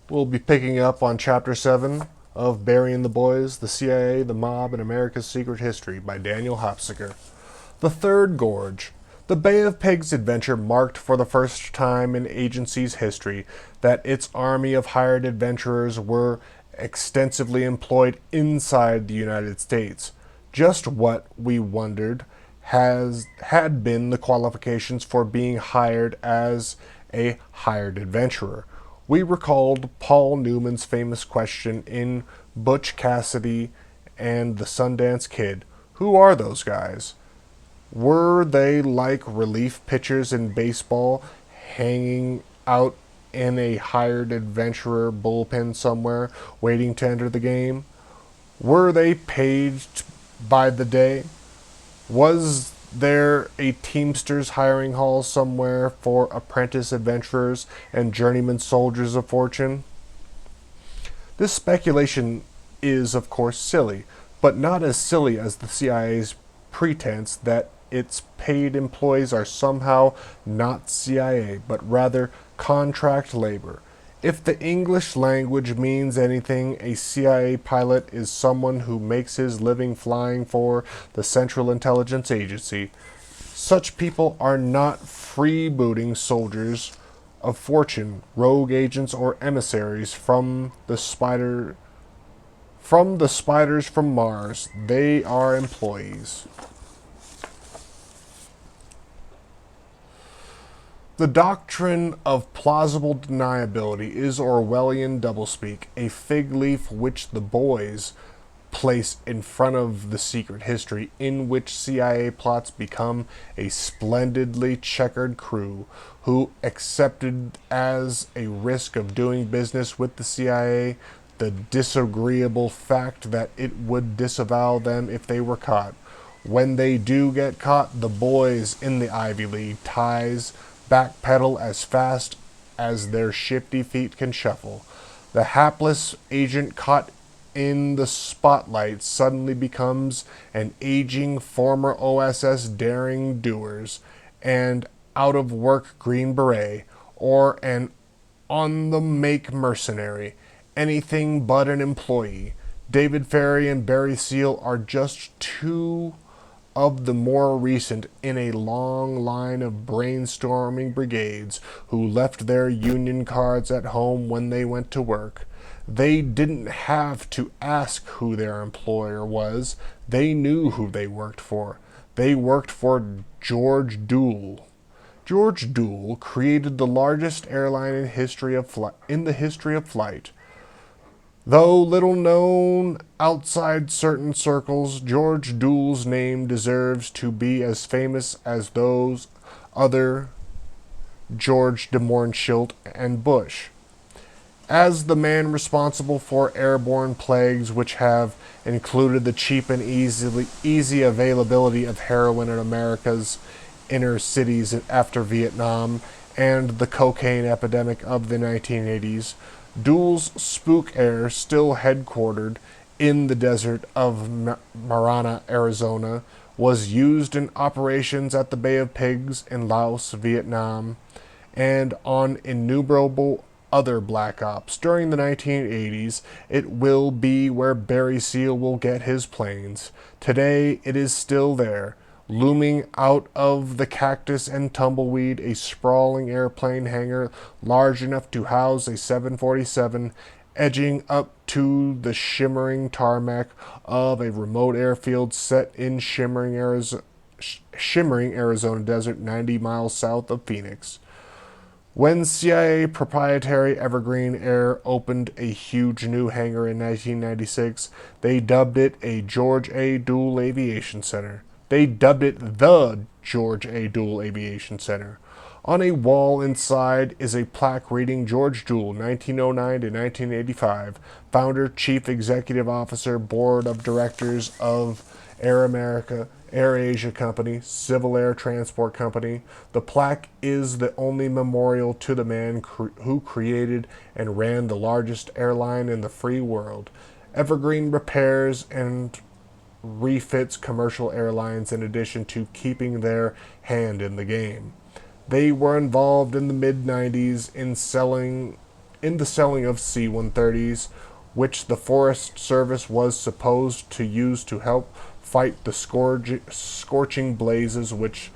We'll be picking up on Chapter 7 of Burying the Boys, the CIA, the Mob, and America's Secret History by Daniel Hopsicker. The Third Gorge. The Bay of Pigs adventure marked for the first time in agency's history that its army of hired adventurers were extensively employed inside the United States. Just what, we wondered, had been the qualifications for being hired as a hired adventurer. We recalled Paul Newman's famous question in Butch Cassidy and the Sundance Kid: who are those guys? Were they like relief pitchers in baseball, hanging out in a hired adventurer bullpen somewhere, waiting to enter the game? Were they paid by the day? Was there a Teamsters hiring hall somewhere for apprentice adventurers and journeyman soldiers of fortune? This speculation is, of course, silly, but not as silly as the CIA's pretense that its paid employees are somehow not CIA, but rather contract labor. If the English language means anything, a CIA pilot is someone who makes his living flying for the Central Intelligence Agency. Such people are not freebooting soldiers of fortune, rogue agents, or emissaries from the spiders from Mars. They are employees. The doctrine of plausible deniability is Orwellian doublespeak, a fig leaf which the boys place in front of the secret history in which CIA plots become a splendidly checkered crew who accepted as a risk of doing business with the CIA the disagreeable fact that it would disavow them if they were caught. When they do get caught, the boys in the Ivy League ties backpedal as fast as their shifty feet can shuffle. The hapless agent caught in the spotlight suddenly becomes an aging former OSS daring doers, and out of work Green Beret, or an on the make mercenary, anything but an employee. David Ferry and Barry Seal are just two of the more recent in a long line of brainstorming brigades who left their union cards at home when they went to work. They didn't have to ask who their employer was. They knew who they worked for. They worked for George Dool. George Dool created the largest airline in the history of flight. Though little known outside certain circles, George Dool's name deserves to be as famous as those other George de Mohrenschildt and Bush. As the man responsible for airborne plagues which have included the cheap and easy availability of heroin in America's inner cities after Vietnam and the cocaine epidemic of the 1980s, Dool's Spook Air, still headquartered in the desert of Marana, Arizona, was used in operations at the Bay of Pigs in Laos, Vietnam, and on innumerable other black ops. During the 1980s, it will be where Barry Seal will get his planes. Today, it is still there, looming out of the cactus and tumbleweed, a sprawling airplane hangar large enough to house a 747, edging up to the shimmering tarmac of a remote airfield set in shimmering Arizona desert 90 miles south of Phoenix. When CIA proprietary Evergreen Air opened a huge new hangar in 1996, they dubbed it a George A. Dool Aviation Center. They dubbed it the George A. Dool Aviation Center. On a wall inside is a plaque reading George Dool, 1909 to 1985, founder, chief executive officer, board of directors of Air America, Air Asia Company, Civil Air Transport Company. The plaque is the only memorial to the man who created and ran the largest airline in the free world. Evergreen repairs and refits commercial airlines in addition to keeping their hand in the game. They were involved in the mid-90s in selling in the selling of C-130s, which the Forest Service was supposed to use to help fight the scorching blazes which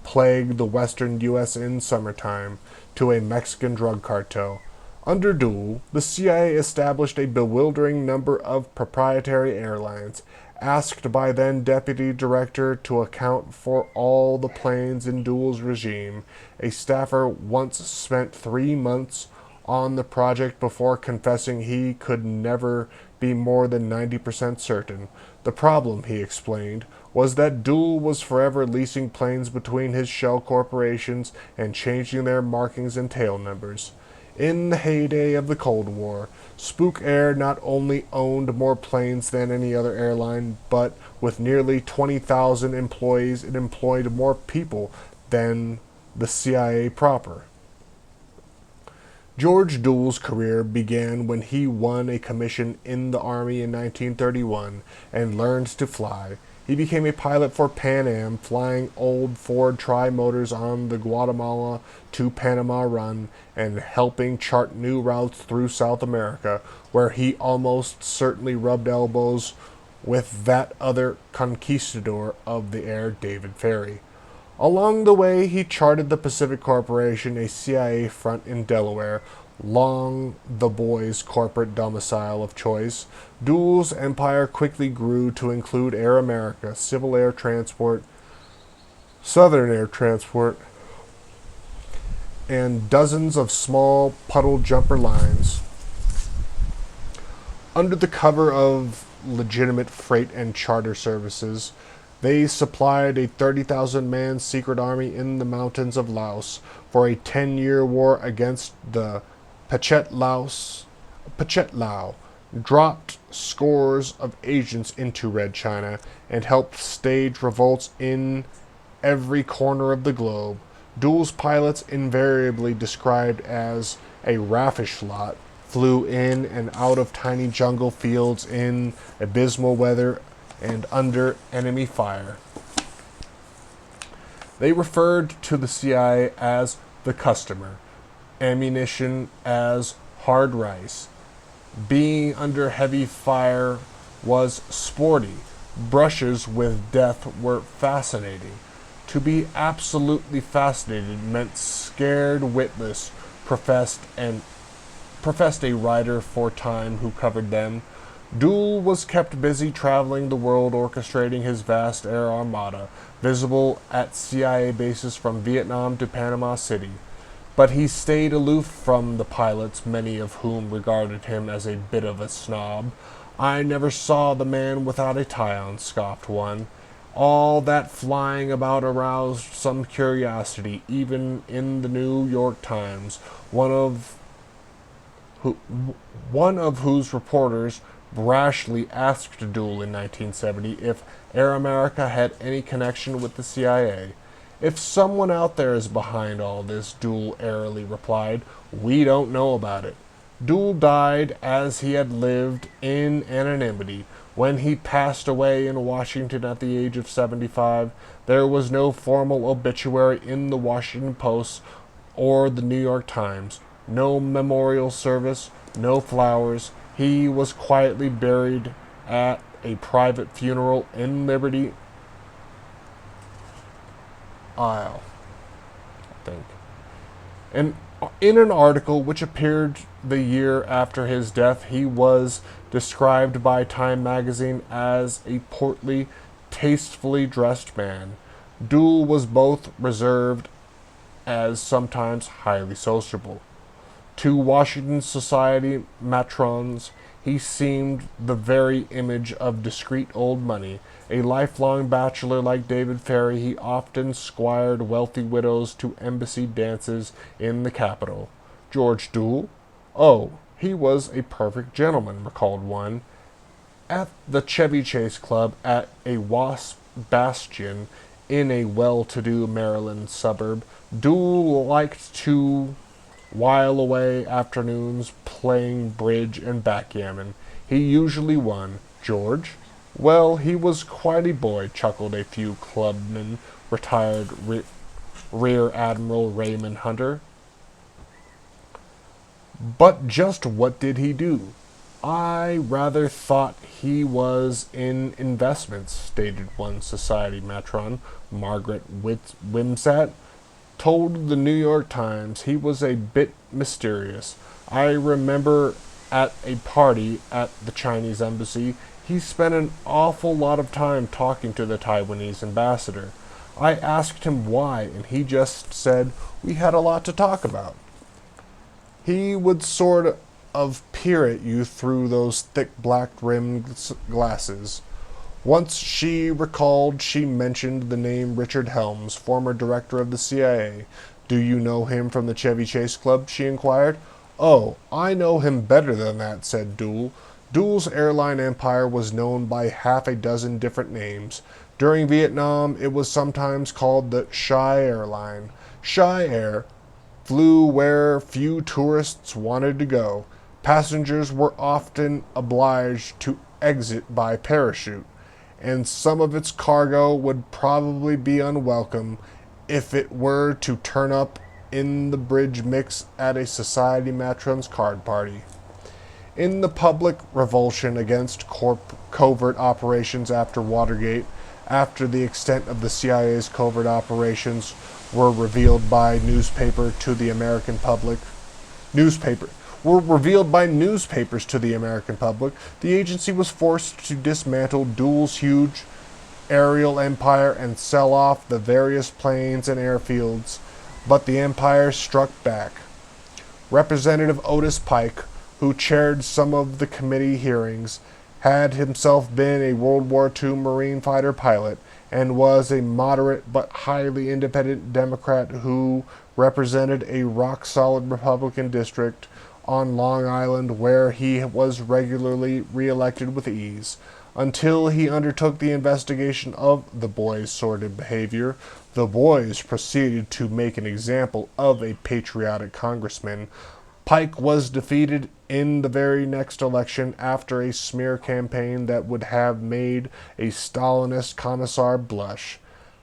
plagued the western U.S. in summertime, to a Mexican drug cartel. Under Dole, the CIA established a bewildering number of proprietary airlines, asked by then Deputy Director to account for all the planes in Dole's regime. A staffer once spent 3 months on the project before confessing he could never be more than 90% certain. The problem, he explained, was that Dole was forever leasing planes between his shell corporations and changing their markings and tail numbers. In the heyday of the Cold War, Spook Air not only owned more planes than any other airline, but with nearly 20,000 employees, it employed more people than the CIA proper. George Dole's career began when he won a commission in the Army in 1931 and learned to fly. He became a pilot for Pan Am, flying old Ford tri-motors on the Guatemala to Panama run and helping chart new routes through South America, where he almost certainly rubbed elbows with that other conquistador of the air, David Ferry. Along the way, he charted the Pacific Corporation, a CIA front in Delaware, long the boy's corporate domicile of choice. Dole's empire quickly grew to include Air America, Civil Air Transport, Southern Air Transport, and dozens of small puddle jumper lines. Under the cover of legitimate freight and charter services, they supplied a 30,000-man secret army in the mountains of Laos for a 10-year war against the Pachet Lao, dropped scores of agents into Red China, and helped stage revolts in every corner of the globe. Dole's pilots, invariably described as a raffish lot, flew in and out of tiny jungle fields in abysmal weather and under enemy fire. They referred to the CIA as the customer, ammunition as hard rice. Being under heavy fire was sporty. Brushes with death were fascinating. To be absolutely fascinated meant scared witless, professed a writer for Time who covered them. Dole was kept busy traveling the world orchestrating his vast air armada, visible at CIA bases from Vietnam to Panama City. But he stayed aloof from the pilots, many of whom regarded him as a bit of a snob. "I never saw the man without a tie on," scoffed one. All that flying about aroused some curiosity, even in the New York Times, one of whose reporters brashly asked Dole in 1970 if Air America had any connection with the CIA. "If someone out there is behind all this," Dole airily replied, "we don't know about it." Dole died as he had lived, in anonymity. When he passed away in Washington at the age of 75, there was no formal obituary in the Washington Post or the New York Times, no memorial service, no flowers. He was quietly buried at a private funeral in Liberty Isle, I think. And in an article which appeared the year after his death, he was described by Time magazine as a portly, tastefully dressed man. Dole was both reserved as sometimes highly sociable. To Washington society matrons, he seemed the very image of discreet old money. A lifelong bachelor like David Ferry, he often squired wealthy widows to embassy dances in the capital. George Dole? Oh, he was a perfect gentleman, recalled one. At the Chevy Chase Club at a Wasp Bastion in a well-to-do Maryland suburb, Dole liked to while away afternoons playing bridge and backgammon. He usually won. George? Well, he was quite a boy, chuckled a few clubmen, retired Rear Admiral Raymond Hunter. But just what did he do? I rather thought he was in investments, stated one society matron, Margaret Wimsat, told the New York Times he was a bit mysterious. I remember at a party at the Chinese embassy, he spent an awful lot of time talking to the Taiwanese ambassador. I asked him why, and he just said we had a lot to talk about. He would sort of peer at you through those thick black rimmed glasses. Once she recalled she mentioned the name Richard Helms, former director of the CIA. Do you know him from the Chevy Chase Club? She inquired. Oh, I know him better than that, said Dool. Dool's airline empire was known by half a dozen different names. During Vietnam, it was sometimes called the Shy Airline. Shy Air flew where few tourists wanted to go. Passengers were often obliged to exit by parachute, and some of its cargo would probably be unwelcome if it were to turn up in the bridge mix at a society matron's card party. In the public revulsion against covert operations after Watergate, after the extent of the CIA's covert operations were revealed by newspapers to the American public, the agency was forced to dismantle Dool's huge aerial empire and sell off the various planes and airfields, but the empire struck back. Representative Otis Pike, who chaired some of the committee hearings, had himself been a World War II Marine fighter pilot and was a moderate but highly independent Democrat who represented a rock-solid Republican district on Long Island where he was regularly reelected with ease. Until he undertook the investigation of the boys' sordid behavior, the boys proceeded to make an example of a patriotic congressman. Pike was defeated in the very next election after a smear campaign that would have made a Stalinist commissar blush.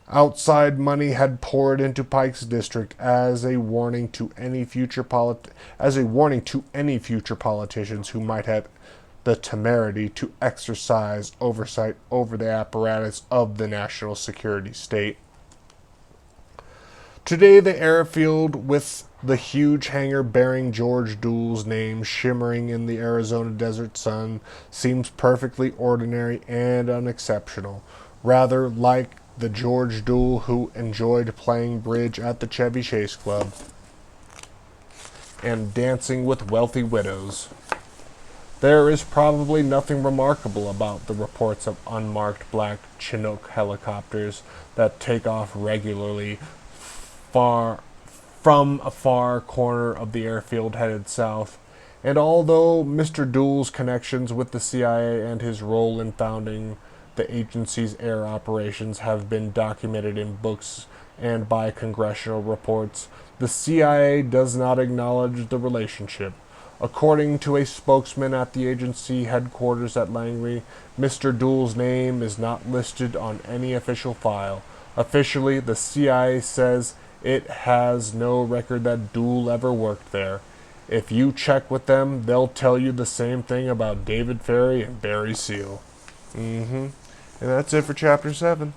Outside money had poured into Pike's district as a warning to any future politicians who might have the temerity to exercise oversight over the apparatus of the national security state. Today, the airfield with the huge hangar bearing George Dool's name shimmering in the Arizona desert sun seems perfectly ordinary and unexceptional, rather like the George Dool who enjoyed playing bridge at the Chevy Chase Club and dancing with wealthy widows. There is probably nothing remarkable about the reports of unmarked black Chinook helicopters that take off regularly from a far corner of the airfield headed south. And although Mr. Dool's connections with the CIA and his role in founding the agency's air operations have been documented in books and by congressional reports, the CIA does not acknowledge the relationship. According to a spokesman at the agency headquarters at Langley, Mr. Dool's name is not listed on any official file. Officially, the CIA says it has no record that Dool ever worked there. If you check with them, they'll tell you the same thing about David Ferry and Barry Seal. And that's it for Chapter 7.